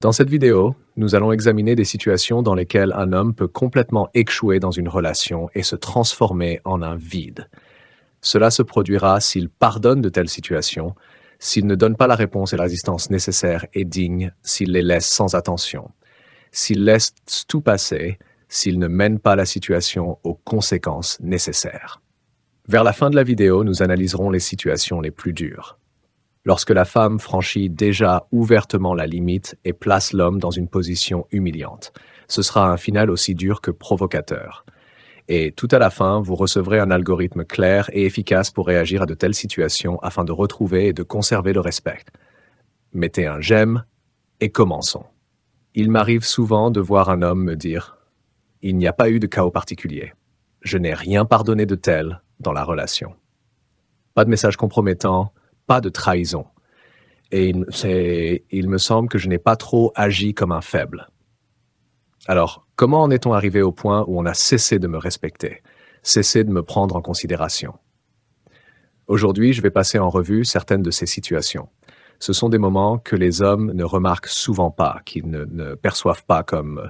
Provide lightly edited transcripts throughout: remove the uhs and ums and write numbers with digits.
Dans cette vidéo, nous allons examiner des situations dans lesquelles un homme peut complètement échouer dans une relation et se transformer en un vide. Cela se produira s'il pardonne de telles situations, s'il ne donne pas la réponse et la résistance nécessaires et dignes, s'il les laisse sans attention, s'il laisse tout passer, s'il ne mène pas la situation aux conséquences nécessaires. Vers la fin de la vidéo, nous analyserons les situations les plus dures. Lorsque la femme franchit déjà ouvertement la limite et place l'homme dans une position humiliante. Ce sera un final aussi dur que provocateur. Et tout à la fin, vous recevrez un algorithme clair et efficace pour réagir à de telles situations afin de retrouver et de conserver le respect. Mettez un j'aime et commençons. Il m'arrive souvent de voir un homme me dire « Il n'y a pas eu de chaos particulier. Je n'ai rien pardonné de tel dans la relation. » Pas de message compromettant, pas de trahison. Et il me semble que je n'ai pas trop agi comme un faible. Alors, comment en est-on arrivé au point où on a cessé de me respecter, cessé de me prendre en considération? Aujourd'hui, je vais passer en revue certaines de ces situations. Ce sont des moments que les hommes ne remarquent souvent pas, qu'ils ne perçoivent pas comme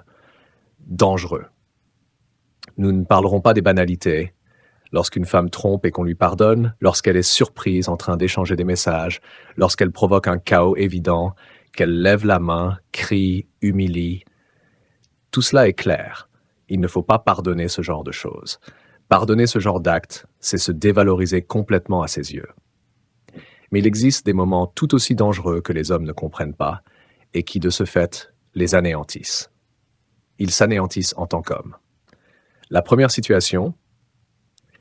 dangereux. Nous ne parlerons pas des banalités, lorsqu'une femme trompe et qu'on lui pardonne, lorsqu'elle est surprise en train d'échanger des messages, lorsqu'elle provoque un chaos évident, qu'elle lève la main, crie, humilie. Tout cela est clair. Il ne faut pas pardonner ce genre de choses. Pardonner ce genre d'acte, c'est se dévaloriser complètement à ses yeux. Mais il existe des moments tout aussi dangereux que les hommes ne comprennent pas et qui, de ce fait, les anéantissent. Ils s'anéantissent en tant qu'hommes. La première situation,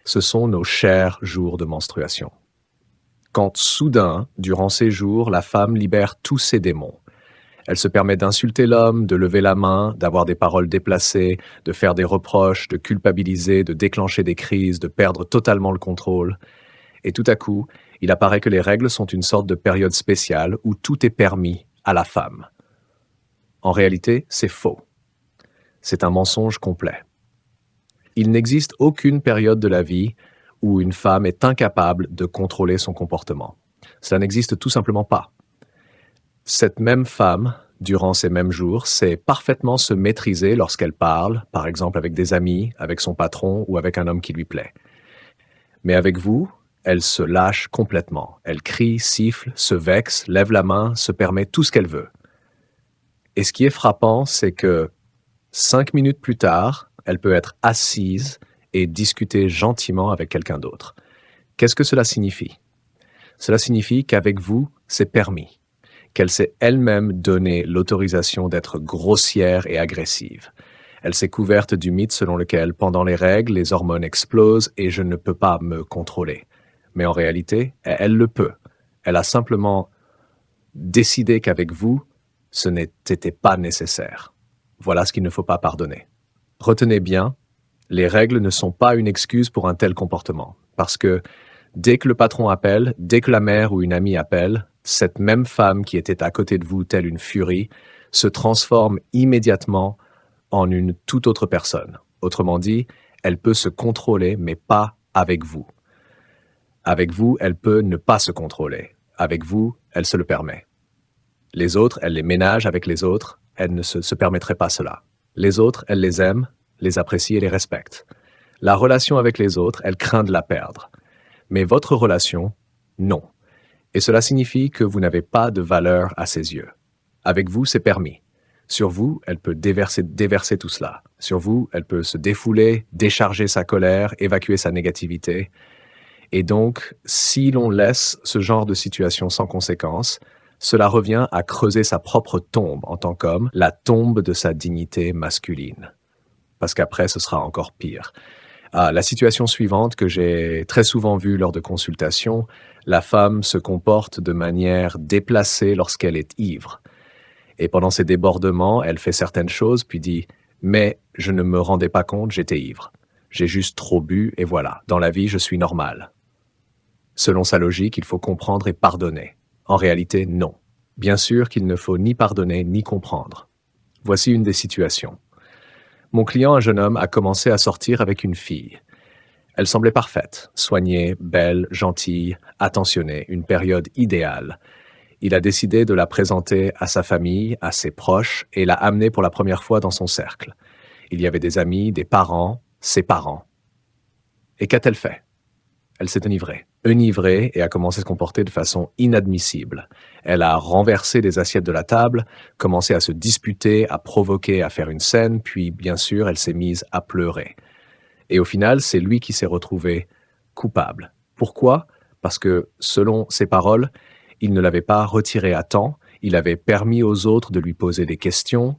ce sont nos chers jours de menstruation. Quand soudain, durant ces jours, la femme libère tous ses démons. Elle se permet d'insulter l'homme, de lever la main, d'avoir des paroles déplacées, de faire des reproches, de culpabiliser, de déclencher des crises, de perdre totalement le contrôle. Et tout à coup, il apparaît que les règles sont une sorte de période spéciale où tout est permis à la femme. En réalité, c'est faux. C'est un mensonge complet. Il n'existe aucune période de la vie où une femme est incapable de contrôler son comportement. Cela n'existe tout simplement pas. Cette même femme, durant ces mêmes jours, sait parfaitement se maîtriser lorsqu'elle parle, par exemple avec des amis, avec son patron ou avec un homme qui lui plaît. Mais avec vous, elle se lâche complètement. Elle crie, siffle, se vexe, lève la main, se permet tout ce qu'elle veut. Et ce qui est frappant, c'est que 5 minutes plus tard, elle peut être assise et discuter gentiment avec quelqu'un d'autre. Qu'est-ce que cela signifie? Cela signifie qu'avec vous, c'est permis, qu'elle s'est elle-même donné l'autorisation d'être grossière et agressive. Elle s'est couverte du mythe selon lequel, pendant les règles, les hormones explosent et je ne peux pas me contrôler. Mais en réalité, elle le peut. Elle a simplement décidé qu'avec vous, ce n'était pas nécessaire. Voilà ce qu'il ne faut pas pardonner. Retenez bien, les règles ne sont pas une excuse pour un tel comportement, parce que dès que le patron appelle, dès que la mère ou une amie appelle, cette même femme qui était à côté de vous telle une furie se transforme immédiatement en une toute autre personne. Autrement dit, elle peut se contrôler, mais pas avec vous. Avec vous, elle peut ne pas se contrôler. Avec vous, elle se le permet. Les autres, elle les ménage avec les autres, elle ne se permettrait pas cela. Les autres, elle les aime, les apprécie et les respecte. La relation avec les autres, elle craint de la perdre. Mais votre relation, non. Et cela signifie que vous n'avez pas de valeur à ses yeux. Avec vous, c'est permis. Sur vous, elle peut déverser tout cela. Sur vous, elle peut se défouler, décharger sa colère, évacuer sa négativité. Et donc, si l'on laisse ce genre de situation sans conséquence, cela revient à creuser sa propre tombe en tant qu'homme, la tombe de sa dignité masculine. Parce qu'après, ce sera encore pire. La situation suivante que j'ai très souvent vue lors de consultations, la femme se comporte de manière déplacée lorsqu'elle est ivre. Et pendant ces débordements, elle fait certaines choses, puis dit « Mais je ne me rendais pas compte, j'étais ivre. J'ai juste trop bu et voilà, dans la vie, je suis normal. » Selon sa logique, il faut comprendre et pardonner. En réalité, non. Bien sûr qu'il ne faut ni pardonner ni comprendre. Voici une des situations. Mon client, un jeune homme, a commencé à sortir avec une fille. Elle semblait parfaite, soignée, belle, gentille, attentionnée, une période idéale. Il a décidé de la présenter à sa famille, à ses proches, et l'a amenée pour la première fois dans son cercle. Il y avait des amis, des parents, ses parents. Et qu'a-t-elle fait? Elle s'est enivrée et a commencé à se comporter de façon inadmissible. Elle a renversé les assiettes de la table, commencé à se disputer, à provoquer, à faire une scène, puis bien sûr elle s'est mise à pleurer. Et au final, c'est lui qui s'est retrouvé coupable. Pourquoi? Parce que, selon ses paroles, il ne l'avait pas retirée à temps, il avait permis aux autres de lui poser des questions,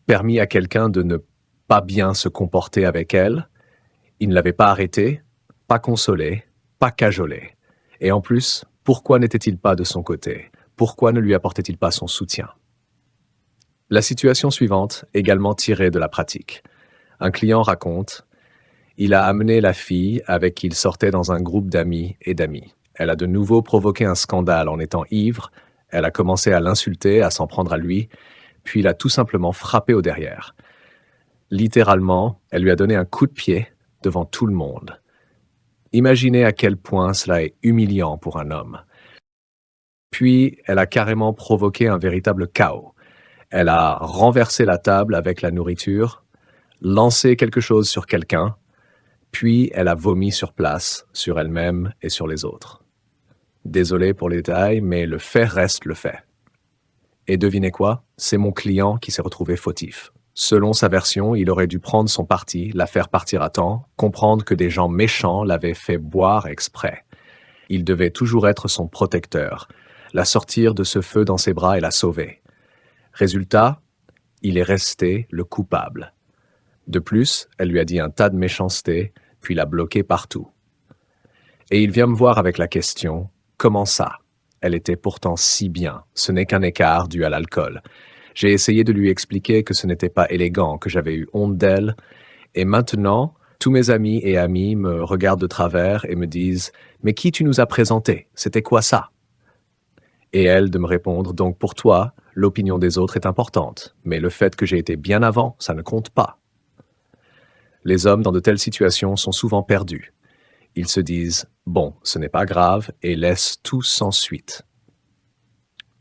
permis à quelqu'un de ne pas bien se comporter avec elle, il ne l'avait pas arrêté, pas consolé, pas cajolé. Et en plus, pourquoi n'était-il pas de son côté? Pourquoi ne lui apportait-il pas son soutien? La situation suivante, également tirée de la pratique. Un client raconte: il a amené la fille avec qui il sortait dans un groupe d'amis et d'amis. Elle a de nouveau provoqué un scandale en étant ivre, elle a commencé à l'insulter, à s'en prendre à lui, puis il a tout simplement frappé au derrière. Littéralement, elle lui a donné un coup de pied devant tout le monde. Imaginez à quel point cela est humiliant pour un homme. Puis, elle a carrément provoqué un véritable chaos. Elle a renversé la table avec la nourriture, lancé quelque chose sur quelqu'un, puis elle a vomi sur place, sur elle-même et sur les autres. Désolé pour les détails, mais le fait reste le fait. Et devinez quoi? C'est mon client qui s'est retrouvé fautif. Selon sa version, il aurait dû prendre son parti, la faire partir à temps, comprendre que des gens méchants l'avaient fait boire exprès. Il devait toujours être son protecteur, la sortir de ce feu dans ses bras et la sauver. Résultat, il est resté le coupable. De plus, elle lui a dit un tas de méchanceté, puis l'a bloqué partout. Et il vient me voir avec la question: comment ça? Elle était pourtant si bien, ce n'est qu'un écart dû à l'alcool. J'ai essayé de lui expliquer que ce n'était pas élégant, que j'avais eu honte d'elle, et maintenant, tous mes amis et amies me regardent de travers et me disent: « Mais qui tu nous as présenté? C'était quoi ça? » Et elle de me répondre: « Donc pour toi, l'opinion des autres est importante, mais le fait que j'ai été bien avant, ça ne compte pas. » Les hommes dans de telles situations sont souvent perdus. Ils se disent: « Bon, ce n'est pas grave » et laissent tout sans suite.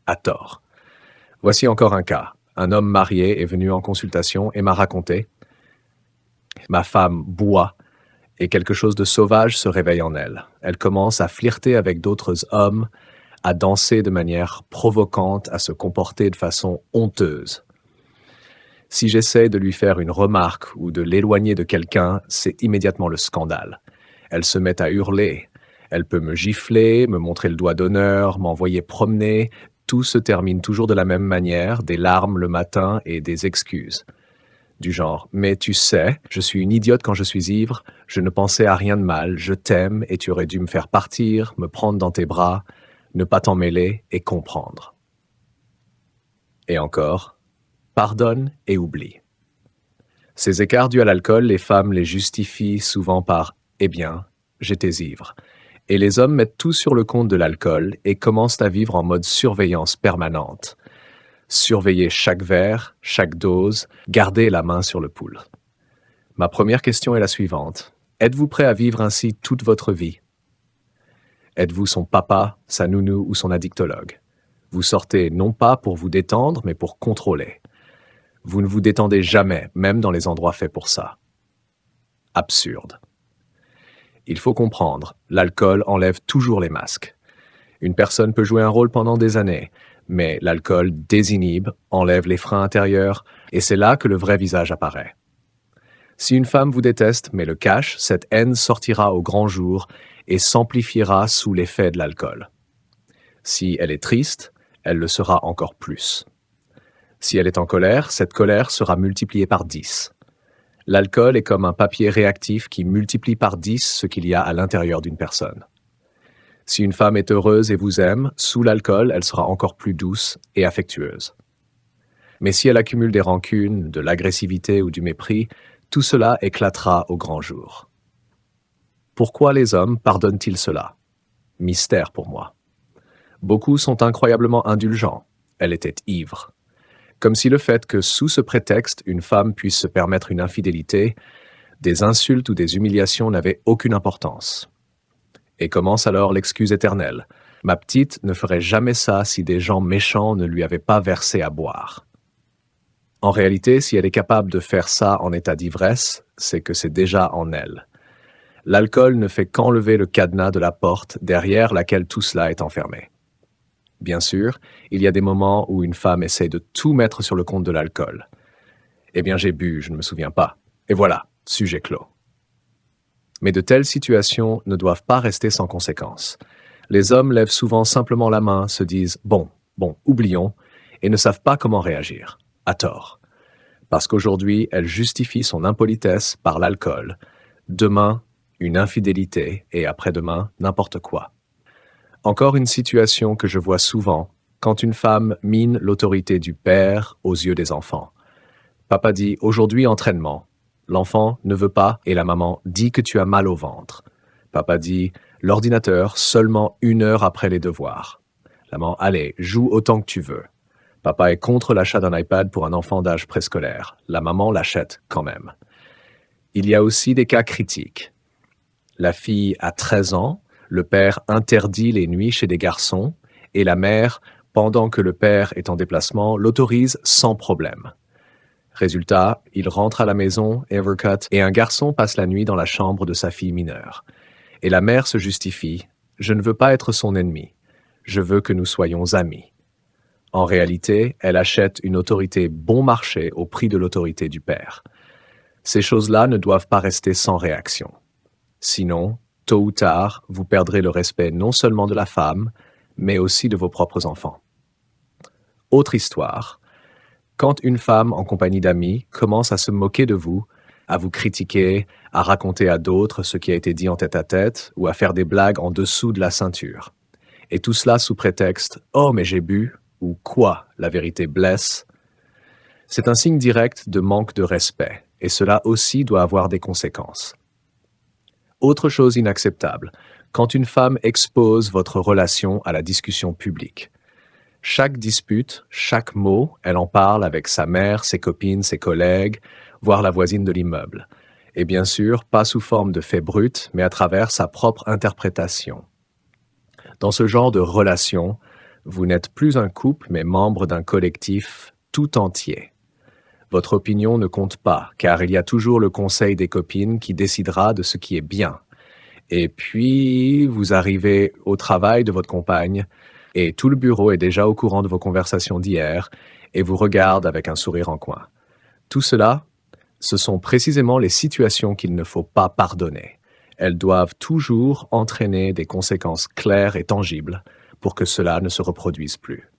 À tort. Voici encore un cas. Un homme marié est venu en consultation et m'a raconté: « Ma femme boit et quelque chose de sauvage se réveille en elle. Elle commence à flirter avec d'autres hommes, à danser de manière provocante, à se comporter de façon honteuse. Si j'essaie de lui faire une remarque ou de l'éloigner de quelqu'un, c'est immédiatement le scandale. Elle se met à hurler. Elle peut me gifler, me montrer le doigt d'honneur, m'envoyer promener. Tout se termine toujours de la même manière, des larmes le matin et des excuses. Du genre: « Mais tu sais, je suis une idiote quand je suis ivre, je ne pensais à rien de mal, je t'aime et tu aurais dû me faire partir, me prendre dans tes bras, ne pas t'en mêler et comprendre. » Et encore: « Pardonne et oublie. » Ces écarts dus à l'alcool, les femmes les justifient souvent par « Eh bien, j'étais ivre ». Et les hommes mettent tout sur le compte de l'alcool et commencent à vivre en mode surveillance permanente. Surveiller chaque verre, chaque dose, garder la main sur le pouls. Ma première question est la suivante: êtes-vous prêt à vivre ainsi toute votre vie? Êtes-vous son papa, sa nounou ou son addictologue? Vous sortez non pas pour vous détendre, mais pour contrôler. Vous ne vous détendez jamais, même dans les endroits faits pour ça. Absurde. Il faut comprendre, l'alcool enlève toujours les masques. Une personne peut jouer un rôle pendant des années, mais l'alcool désinhibe, enlève les freins intérieurs, et c'est là que le vrai visage apparaît. Si une femme vous déteste mais le cache, cette haine sortira au grand jour et s'amplifiera sous l'effet de l'alcool. Si elle est triste, elle le sera encore plus. Si elle est en colère, cette colère sera multipliée par 10. L'alcool est comme un papier réactif qui multiplie par 10 ce qu'il y a à l'intérieur d'une personne. Si une femme est heureuse et vous aime, sous l'alcool, elle sera encore plus douce et affectueuse. Mais si elle accumule des rancunes, de l'agressivité ou du mépris, tout cela éclatera au grand jour. Pourquoi les hommes pardonnent-ils cela? Mystère pour moi. Beaucoup sont incroyablement indulgents. Elle était ivre. Comme si le fait que, sous ce prétexte, une femme puisse se permettre une infidélité, des insultes ou des humiliations n'avaient aucune importance. Et commence alors l'excuse éternelle. Ma petite ne ferait jamais ça si des gens méchants ne lui avaient pas versé à boire. En réalité, si elle est capable de faire ça en état d'ivresse, c'est que c'est déjà en elle. L'alcool ne fait qu'enlever le cadenas de la porte derrière laquelle tout cela est enfermé. Bien sûr, il y a des moments où une femme essaie de tout mettre sur le compte de l'alcool. Eh bien, j'ai bu, je ne me souviens pas. Et voilà, sujet clos. Mais de telles situations ne doivent pas rester sans conséquences. Les hommes lèvent souvent simplement la main, se disent « bon, oublions », et ne savent pas comment réagir, à tort. Parce qu'aujourd'hui, elle justifie son impolitesse par l'alcool. Demain, une infidélité, et après-demain, n'importe quoi. Encore une situation que je vois souvent, quand une femme mine l'autorité du père aux yeux des enfants. Papa dit « aujourd'hui entraînement ». L'enfant ne veut pas et la maman dit que tu as mal au ventre. Papa dit « l'ordinateur seulement 1 heure après les devoirs ». La maman « allez, joue autant que tu veux ». Papa est contre l'achat d'un iPad pour un enfant d'âge préscolaire. La maman l'achète quand même. Il y a aussi des cas critiques. La fille a 13 ans, le père interdit les nuits chez des garçons et la mère, pendant que le père est en déplacement, l'autorise sans problème. Résultat, il rentre à la maison, Evercut, et un garçon passe la nuit dans la chambre de sa fille mineure. Et la mère se justifie « Je ne veux pas être son ennemi. Je veux que nous soyons amis. » En réalité, elle achète une autorité bon marché au prix de l'autorité du père. Ces choses-là ne doivent pas rester sans réaction. Sinon, tôt ou tard, vous perdrez le respect non seulement de la femme, mais aussi de vos propres enfants. Autre histoire. Quand une femme en compagnie d'amis commence à se moquer de vous, à vous critiquer, à raconter à d'autres ce qui a été dit en tête-à-tête ou à faire des blagues en dessous de la ceinture. Et tout cela sous prétexte « Oh, mais j'ai bu » ou « Quoi, la vérité blesse ?» C'est un signe direct de manque de respect, et cela aussi doit avoir des conséquences. Autre chose inacceptable, quand une femme expose votre relation à la discussion publique. Chaque dispute, chaque mot, elle en parle avec sa mère, ses copines, ses collègues, voire la voisine de l'immeuble. Et bien sûr, pas sous forme de faits bruts, mais à travers sa propre interprétation. Dans ce genre de relation, vous n'êtes plus un couple, mais membre d'un collectif tout entier. Votre opinion ne compte pas, car il y a toujours le conseil des copines qui décidera de ce qui est bien. Et puis, vous arrivez au travail de votre compagne, et tout le bureau est déjà au courant de vos conversations d'hier, et vous regarde avec un sourire en coin. Tout cela, ce sont précisément les situations qu'il ne faut pas pardonner. Elles doivent toujours entraîner des conséquences claires et tangibles pour que cela ne se reproduise plus.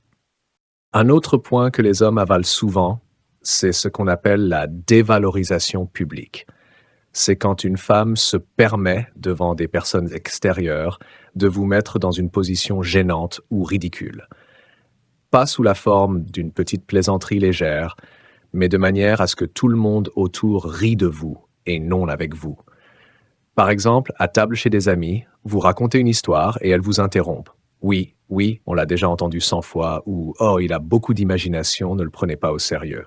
Un autre point que les hommes avalent souvent, c'est ce qu'on appelle la dévalorisation publique. C'est quand une femme se permet, devant des personnes extérieures, de vous mettre dans une position gênante ou ridicule. Pas sous la forme d'une petite plaisanterie légère, mais de manière à ce que tout le monde autour rit de vous et non avec vous. Par exemple, à table chez des amis, vous racontez une histoire et elle vous interrompt. Oui, on l'a déjà entendu 100 fois, ou « Oh, il a beaucoup d'imagination, ne le prenez pas au sérieux ».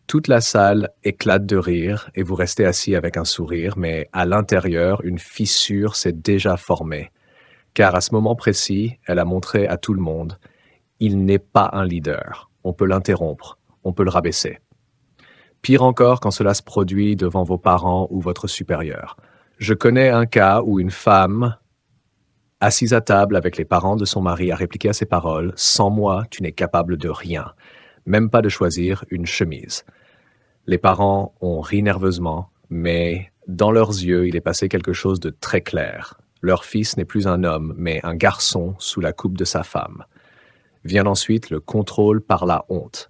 Toute la salle éclate de rire et vous restez assis avec un sourire, mais à l'intérieur, une fissure s'est déjà formée. Car à ce moment précis, elle a montré à tout le monde, il n'est pas un leader. On peut l'interrompre, on peut le rabaisser. Pire encore quand cela se produit devant vos parents ou votre supérieur. Je connais un cas où une femme, assise à table avec les parents de son mari, a répliqué à ces paroles « Sans moi, tu n'es capable de rien ». Même pas de choisir une chemise. Les parents ont ri nerveusement, mais dans leurs yeux, il est passé quelque chose de très clair. Leur fils n'est plus un homme, mais un garçon sous la coupe de sa femme. Vient ensuite le contrôle par la honte.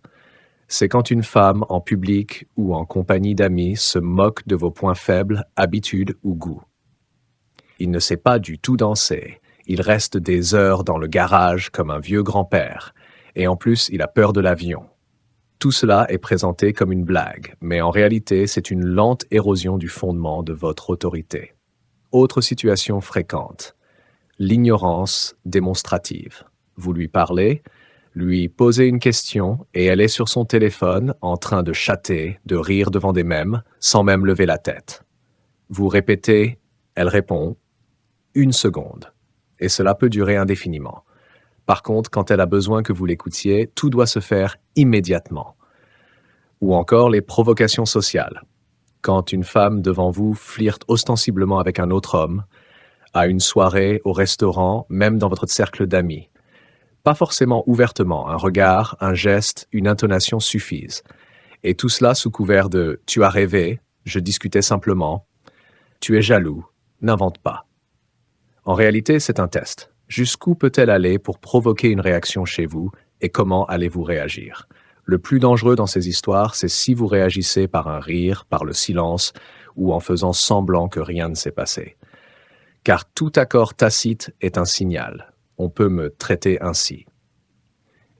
C'est quand une femme, en public ou en compagnie d'amis, se moque de vos points faibles, habitudes ou goûts. Il ne sait pas du tout danser. Il reste des heures dans le garage comme un vieux grand-père. Et en plus, il a peur de l'avion. Tout cela est présenté comme une blague, mais en réalité, c'est une lente érosion du fondement de votre autorité. Autre situation fréquente, l'ignorance démonstrative. Vous lui parlez, lui posez une question, et elle est sur son téléphone, en train de chatter, de rire devant des mèmes, sans même lever la tête. Vous répétez, elle répond, 1 seconde. et cela peut durer indéfiniment. Par contre, quand elle a besoin que vous l'écoutiez, tout doit se faire immédiatement. Ou encore les provocations sociales. Quand une femme devant vous flirte ostensiblement avec un autre homme, à une soirée, au restaurant, même dans votre cercle d'amis. Pas forcément ouvertement, un regard, un geste, une intonation suffisent. Et tout cela sous couvert de « tu as rêvé »,« je discutais simplement »,« tu es jaloux », n'invente pas. En réalité, c'est un test. Jusqu'où peut-elle aller pour provoquer une réaction chez vous et comment allez-vous réagir? Le plus dangereux dans ces histoires, c'est si vous réagissez par un rire, par le silence ou en faisant semblant que rien ne s'est passé. Car tout accord tacite est un signal. On peut me traiter ainsi.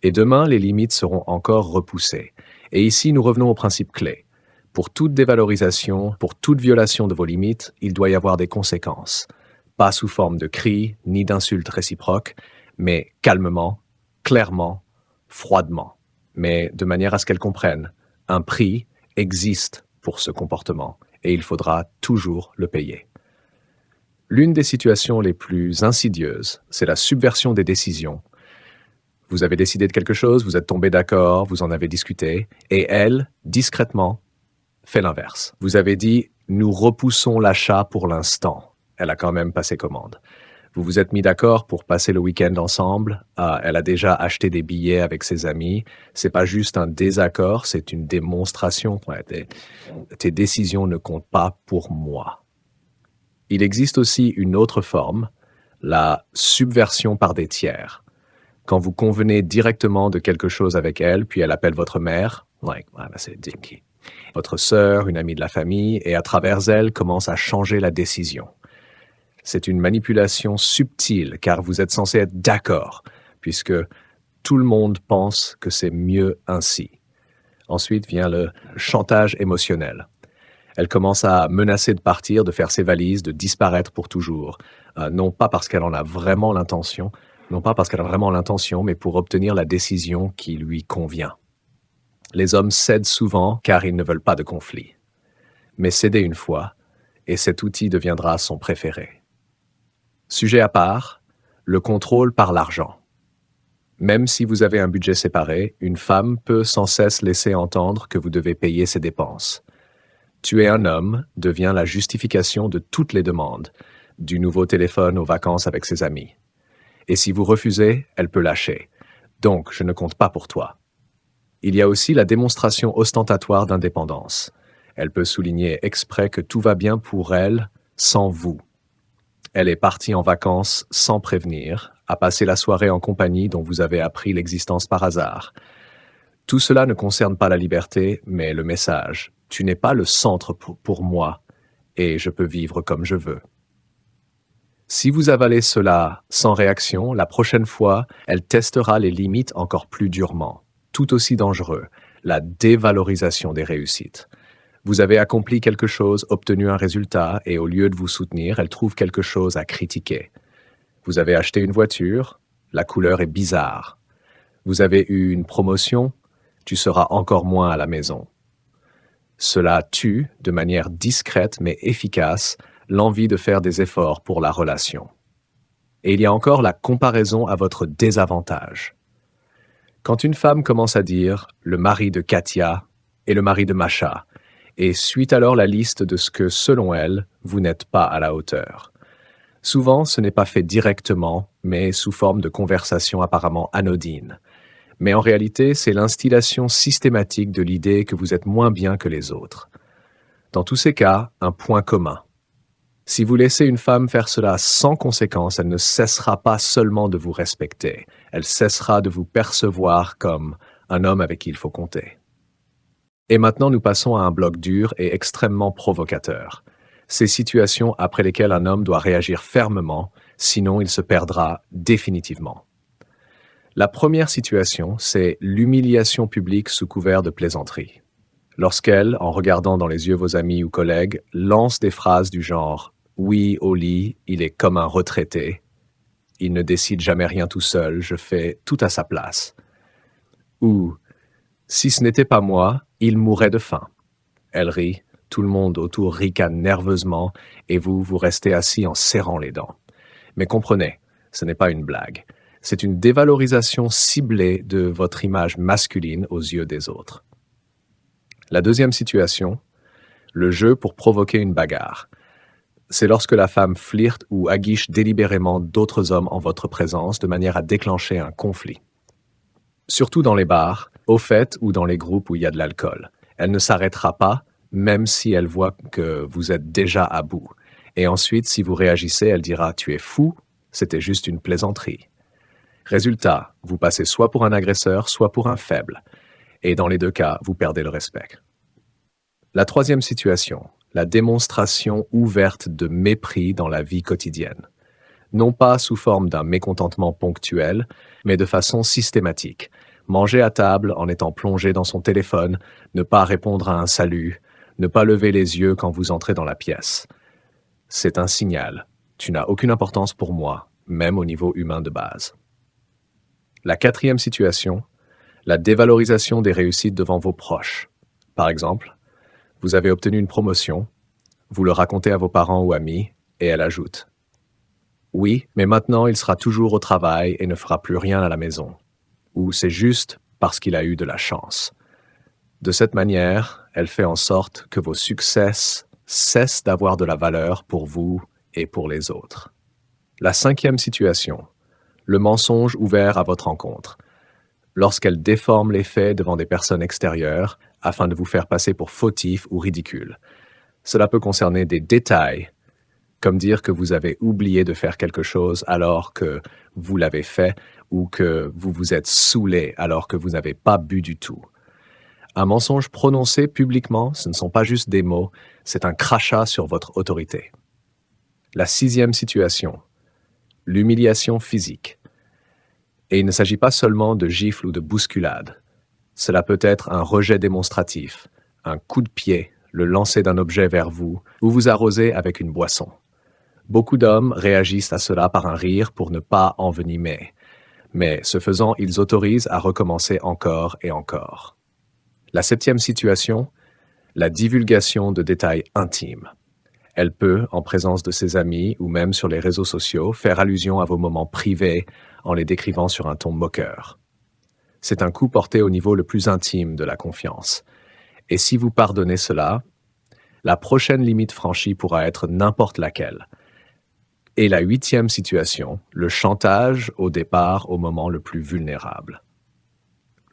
Et demain, les limites seront encore repoussées. Et ici, nous revenons au principe clé. Pour toute dévalorisation, pour toute violation de vos limites, il doit y avoir des conséquences. Pas sous forme de cris, ni d'insultes réciproques, mais calmement, clairement, froidement. Mais de manière à ce qu'elles comprennent, un prix existe pour ce comportement, et il faudra toujours le payer. L'une des situations les plus insidieuses, c'est la subversion des décisions. Vous avez décidé de quelque chose, vous êtes tombé d'accord, vous en avez discuté, et elle, discrètement, fait l'inverse. Vous avez dit « nous repoussons l'achat pour l'instant ». Elle a quand même passé commande. Vous vous êtes mis d'accord pour passer le week-end ensemble. Elle a déjà acheté des billets avec ses amis. C'est pas juste un désaccord, c'est une démonstration. Tes décisions ne comptent pas pour moi. Il existe aussi une autre forme, la subversion par des tiers. Quand vous convenez directement de quelque chose avec elle, puis elle appelle votre mère, c'est dinky, votre sœur, une amie de la famille, et à travers elle commence à changer la décision. C'est une manipulation subtile, car vous êtes censé être d'accord, puisque tout le monde pense que c'est mieux ainsi. Ensuite vient le chantage émotionnel. Elle commence à menacer de partir, de faire ses valises, de disparaître pour toujours. Non pas parce qu'elle en a vraiment l'intention, mais pour obtenir la décision qui lui convient. Les hommes cèdent souvent car ils ne veulent pas de conflit. Mais cédez une fois, et cet outil deviendra son préféré. Sujet à part, le contrôle par l'argent. Même si vous avez un budget séparé, une femme peut sans cesse laisser entendre que vous devez payer ses dépenses. Tuer un homme devient la justification de toutes les demandes, du nouveau téléphone aux vacances avec ses amis. Et si vous refusez, elle peut lâcher. Donc, je ne compte pas pour toi. Il y a aussi la démonstration ostentatoire d'indépendance. Elle peut souligner exprès que tout va bien pour elle sans vous. Elle est partie en vacances sans prévenir, a passé la soirée en compagnie dont vous avez appris l'existence par hasard. Tout cela ne concerne pas la liberté, mais le message. Tu n'es pas le centre pour moi, et je peux vivre comme je veux. Si vous avalez cela sans réaction, la prochaine fois, elle testera les limites encore plus durement. Tout aussi dangereux, la dévalorisation des réussites. Vous avez accompli quelque chose, obtenu un résultat, et au lieu de vous soutenir, elle trouve quelque chose à critiquer. Vous avez acheté une voiture, la couleur est bizarre. Vous avez eu une promotion, tu seras encore moins à la maison. Cela tue, de manière discrète mais efficace, l'envie de faire des efforts pour la relation. Et il y a encore la comparaison à votre désavantage. Quand une femme commence à dire « le mari de Katia et le mari de Macha », et suit alors la liste de ce que, selon elle, vous n'êtes pas à la hauteur. Souvent, ce n'est pas fait directement, mais sous forme de conversation apparemment anodine. Mais en réalité, c'est l'instillation systématique de l'idée que vous êtes moins bien que les autres. Dans tous ces cas, un point commun. Si vous laissez une femme faire cela sans conséquence, elle ne cessera pas seulement de vous respecter, elle cessera de vous percevoir comme un homme avec qui il faut compter. Et maintenant, nous passons à un bloc dur et extrêmement provocateur. Ces situations après lesquelles un homme doit réagir fermement, sinon il se perdra définitivement. La première situation, c'est l'humiliation publique sous couvert de plaisanterie. Lorsqu'elle, en regardant dans les yeux vos amis ou collègues, lance des phrases du genre « Oui, au lit, il est comme un retraité. Il ne décide jamais rien tout seul, je fais tout à sa place. » Ou « Si ce n'était pas moi, il mourrait de faim. » Elle rit, tout le monde autour ricane nerveusement et vous restez assis en serrant les dents. Mais comprenez, Ce n'est pas une blague. C'est une dévalorisation ciblée de votre image masculine aux yeux des autres. La deuxième situation, le jeu pour provoquer une bagarre. C'est lorsque la femme flirte ou aguiche délibérément d'autres hommes en votre présence de manière à déclencher un conflit. Surtout dans les bars, aux fêtes ou dans les groupes où il y a de l'alcool. Elle ne s'arrêtera pas, même si elle voit que vous êtes déjà à bout. Et ensuite, si vous réagissez, elle dira « Tu es fou, c'était juste une plaisanterie ». Résultat, vous passez soit pour un agresseur, soit pour un faible. Et dans les deux cas, vous perdez le respect. La troisième situation, la démonstration ouverte de mépris dans la vie quotidienne. Non pas sous forme d'un mécontentement ponctuel, mais de façon systématique. Manger à table en étant plongé dans son téléphone, ne pas répondre à un salut, ne pas lever les yeux quand vous entrez dans la pièce. C'est un signal. Tu n'as aucune importance pour moi, même au niveau humain de base. La quatrième situation, la dévalorisation des réussites devant vos proches. Par exemple, vous avez obtenu une promotion, vous le racontez à vos parents ou amis, et elle ajoute « Oui, mais maintenant il sera toujours au travail et ne fera plus rien à la maison. » Ou « C'est juste parce qu'il a eu de la chance. » De cette manière, elle fait en sorte que vos succès cessent d'avoir de la valeur pour vous et pour les autres. La cinquième situation, le mensonge ouvert à votre encontre. Lorsqu'elle déforme les faits devant des personnes extérieures afin de vous faire passer pour fautif ou ridicule. Cela peut concerner des détails, comme dire que vous avez oublié de faire quelque chose alors que vous l'avez fait ou que vous vous êtes saoulé alors que vous n'avez pas bu du tout. Un mensonge prononcé publiquement, ce ne sont pas juste des mots, c'est un crachat sur votre autorité. La sixième situation, l'humiliation physique. Et il ne s'agit pas seulement de gifles ou de bousculades. Cela peut être un rejet démonstratif, un coup de pied, le lancer d'un objet vers vous, ou vous arroser avec une boisson. Beaucoup d'hommes réagissent à cela par un rire pour ne pas envenimer. Mais ce faisant, ils autorisent à recommencer encore et encore. La septième situation, la divulgation de détails intimes. Elle peut, en présence de ses amis ou même sur les réseaux sociaux, faire allusion à vos moments privés en les décrivant sur un ton moqueur. C'est un coup porté au niveau le plus intime de la confiance. Et si vous pardonnez cela, la prochaine limite franchie pourra être n'importe laquelle. Et la huitième situation, le chantage au départ au moment le plus vulnérable.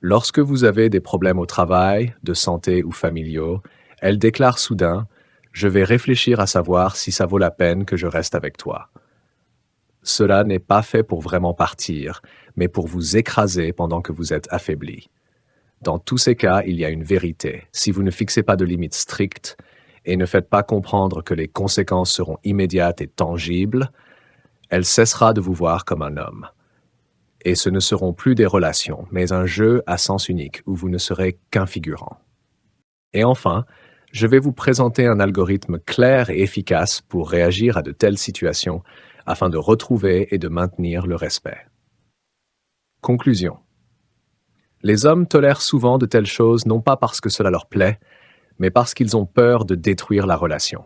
Lorsque vous avez des problèmes au travail, de santé ou familiaux, elle déclare soudain « Je vais réfléchir à savoir si ça vaut la peine que je reste avec toi ». Cela n'est pas fait pour vraiment partir, mais pour vous écraser pendant que vous êtes affaibli. Dans tous ces cas, il y a une vérité. Si vous ne fixez pas de limites strictes et ne faites pas comprendre que les conséquences seront immédiates et tangibles, elle cessera de vous voir comme un homme. Et ce ne seront plus des relations, mais un jeu à sens unique où vous ne serez qu'un figurant. Et enfin, je vais vous présenter un algorithme clair et efficace pour réagir à de telles situations afin de retrouver et de maintenir le respect. Conclusion. Les hommes tolèrent souvent de telles choses non pas parce que cela leur plaît, mais parce qu'ils ont peur de détruire la relation.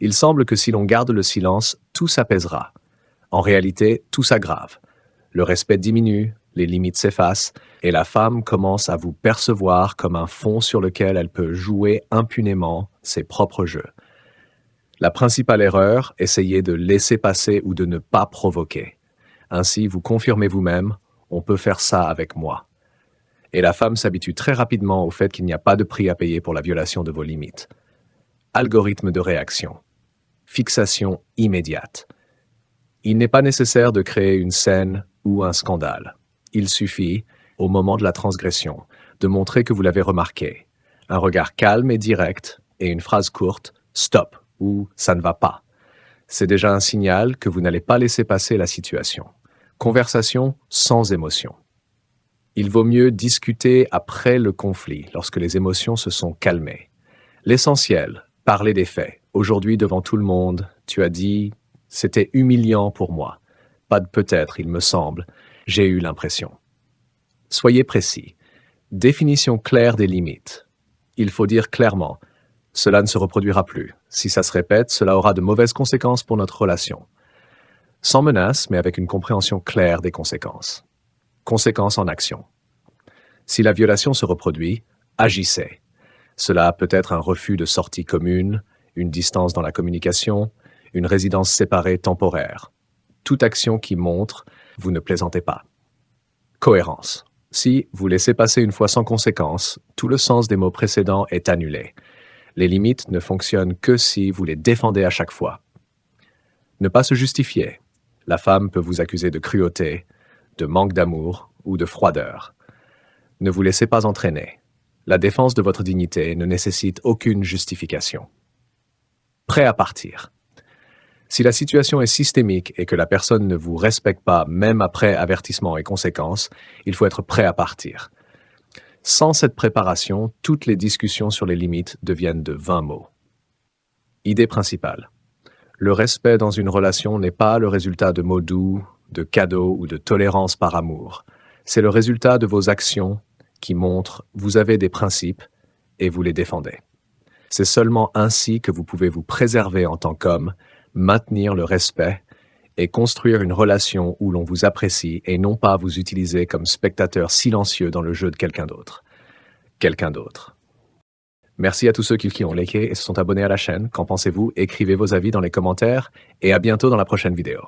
Il semble que si l'on garde le silence, tout s'apaisera. En réalité, tout s'aggrave. Le respect diminue, les limites s'effacent, et la femme commence à vous percevoir comme un fond sur lequel elle peut jouer impunément ses propres jeux. La principale erreur, essayez de laisser passer ou de ne pas provoquer. Ainsi, vous confirmez vous-même, on peut faire ça avec moi. Et la femme s'habitue très rapidement au fait qu'il n'y a pas de prix à payer pour la violation de vos limites. Algorithme de réaction. Fixation immédiate. Il n'est pas nécessaire de créer une scène ou un scandale. Il suffit, au moment de la transgression, de montrer que vous l'avez remarqué. Un regard calme et direct et une phrase courte « Stop » ou « Ça ne va pas ». C'est déjà un signal que vous n'allez pas laisser passer la situation. Conversation sans émotion. Il vaut mieux discuter après le conflit, lorsque les émotions se sont calmées. L'essentiel, parler des faits. Aujourd'hui, devant tout le monde, tu as dit « C'était humiliant pour moi ». Pas de peut-être, il me semble. J'ai eu l'impression. Soyez précis. Définition claire des limites. Il faut dire clairement « Cela ne se reproduira plus. Si ça se répète, cela aura de mauvaises conséquences pour notre relation. » Sans menace, mais avec une compréhension claire des conséquences. Conséquences en action. Si la violation se reproduit, agissez. Cela peut être un refus de sortie commune, une distance dans la communication, une résidence séparée temporaire. Toute action qui montre « vous ne plaisantez pas ». Cohérence. Si vous laissez passer une fois sans conséquence, tout le sens des mots précédents est annulé. Les limites ne fonctionnent que si vous les défendez à chaque fois. Ne pas se justifier. La femme peut vous accuser de cruauté, de manque d'amour ou de froideur. Ne vous laissez pas entraîner. La défense de votre dignité ne nécessite aucune justification. Prêt à partir. Si la situation est systémique et que la personne ne vous respecte pas, même après avertissement et conséquences, il faut être prêt à partir. Sans cette préparation, toutes les discussions sur les limites deviennent de vains mots. Idée principale. Le respect dans une relation n'est pas le résultat de mots doux, de cadeaux ou de tolérance par amour. C'est le résultat de vos actions qui montrent « vous avez des principes et vous les défendez ». C'est seulement ainsi que vous pouvez vous préserver en tant qu'homme, maintenir le respect et construire une relation où l'on vous apprécie et non pas vous utiliser comme spectateur silencieux dans le jeu de quelqu'un d'autre. Merci à tous ceux qui ont liké et se sont abonnés à la chaîne. Qu'en pensez-vous? Écrivez vos avis dans les commentaires et à bientôt dans la prochaine vidéo.